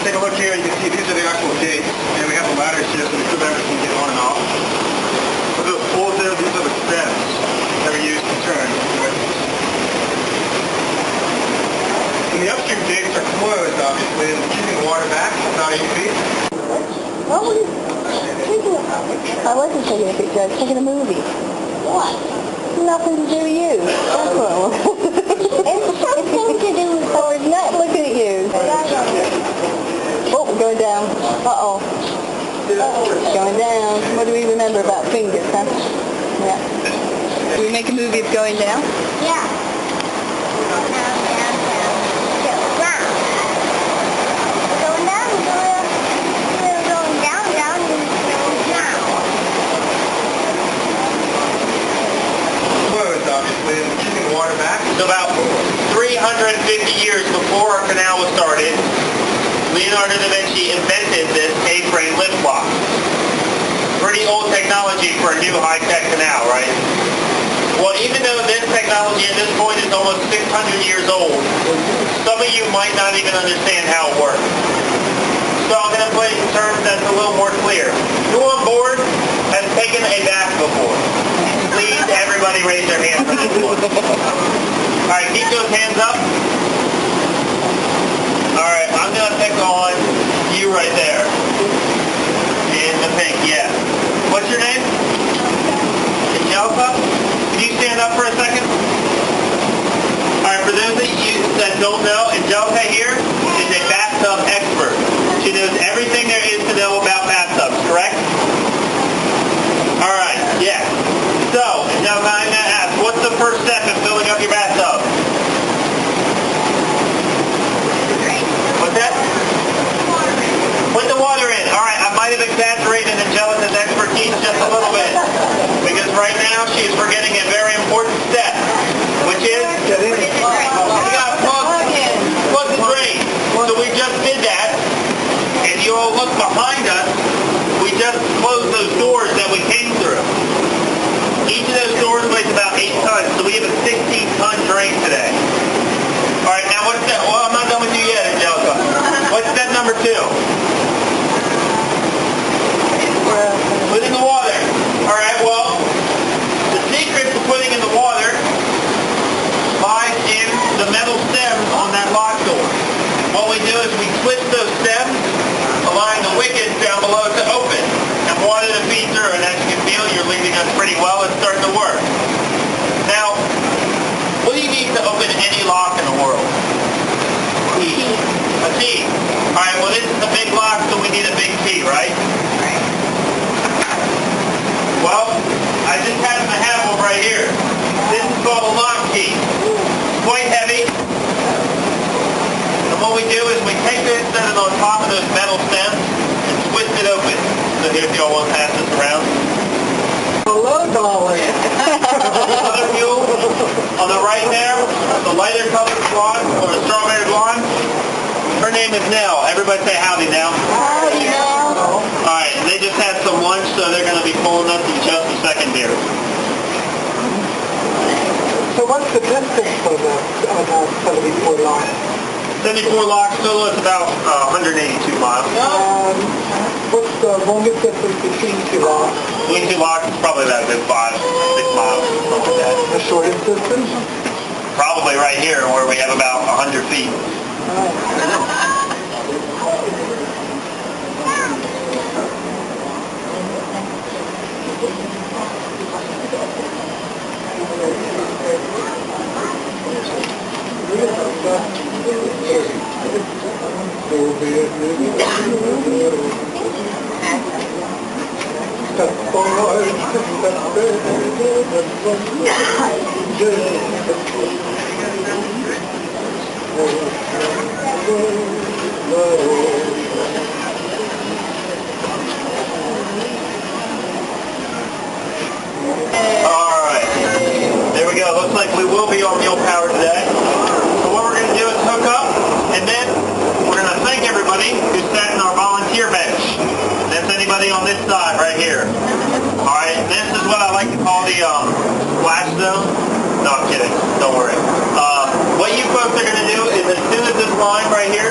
Take a look here, you can see these are the actual gates, and we have the ladder here so the crew members can get on and off. Look at the poles there, these are the stems that are used to turn. And the upstream gates are closed, obviously, and keeping the water back about 8 feet. What were you taking a picture? I wasn't taking a picture, I was taking a movie. What? Nothing to do with you. That's what it was. It's something to do with... I was not looking at you. Oh, going down. Uh-oh. Going down. What do we remember about fingers, huh? Yeah. Do we make a movie of going down? Yeah. Obviously, and keeping the water back. So about 350 years before our canal was started, Leonardo da Vinci invented this A-frame lift block. Pretty old technology for a new high-tech canal, right? Well, even though this technology at this point is almost 600 years old, some of you might not even understand how it works. So I'm going to put it in terms that's a little more clear. Who on board has taken a bath before? Please, everybody raise their hands on this one. All right, keep those hands up. All right, I'm going to pick on you right there. In the pink, yeah. What's your name? Angelica? Can you stand up for a second? All right, for those of you that don't know, Angelica here is a bathtub expert. She knows everything there is to know about bathtubs, correct? All right, yeah. So, now I'm going to ask, what's the first step in filling up your bathtub? What's that? Put the water in. All right, I might have exaggerated Angelica's expertise just a little bit, because right now she is forgetting a very important step, which is you got to plug the drain. So we just did that, and you'll look behind us. We just closed those doors that we came through. Each of those doors weighs about 8 tons, so we have a 16-ton drain today. All right, now what's that? Well, I'm not done with you yet, Angelica. What's step number 2? Put in the water. All right, well, the secret to putting in the water lies in the metal stems on that lock door. What we do is we twist those stems, allowing the wickets down below to open and water to feed through, and as you can feel, you're leaving us pretty well. It's starting to work. Now, what do you need to open any lock in the world? Key. A key. All right, well, this is a big lock, so we need a big key, right? Well, I just happen to have one right here. This is called a lock key. It's quite heavy. And what we do is we take this, set it on top of those metal stems, and twist it open. So here, if y'all want to pass this around. Hello, darling. Other fuel on the right there, the lighter colored blonde, or the strawberry blonde. Her name is Nell. Everybody say howdy now. Howdy, Nell. All right, they just had some lunch, so they're going to be pulling up in just a second here. So what's the distance for the 74 line? 74 locks total, it's about 182 miles. What's the longest distance between 2 locks? Between 2 locks, it's probably about a good 5, 6 miles, something like that. The shortest distance? Probably right here, where we have about 100 feet. Alright, there we go. Looks like we will be on mule power today. So what we're going to do is hook up, and then we're going to thank everybody who sat in our volunteer bench. That's anybody on this side right here. Alright, this is what I like to call the splash zone. No, I'm kidding. Don't worry. What you folks are going to do is as soon as this line right here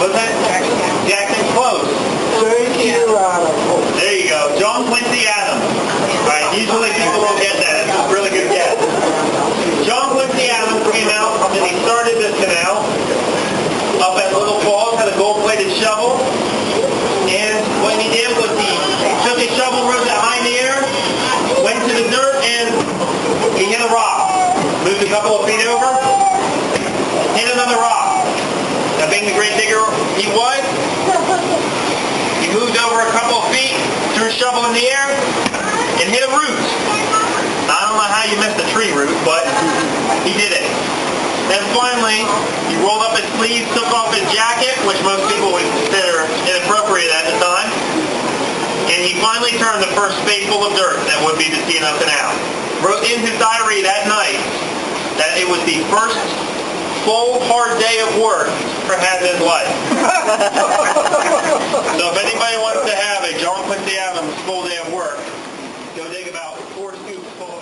being the great digger he was, he moved over a couple of feet, threw a shovel in the air, and hit a root. Now, I don't know how you missed a tree root, but he did it. Then finally, he rolled up his sleeves, took off his jacket, which most people would consider inappropriate at the time, and he finally turned the first spadeful of dirt that would be the C&O Canal. Wrote in his diary that night that it was the first full, hard day of work for his life. So if anybody wants to have a John Quincy Adams full day of work, go dig about 4 scoops full of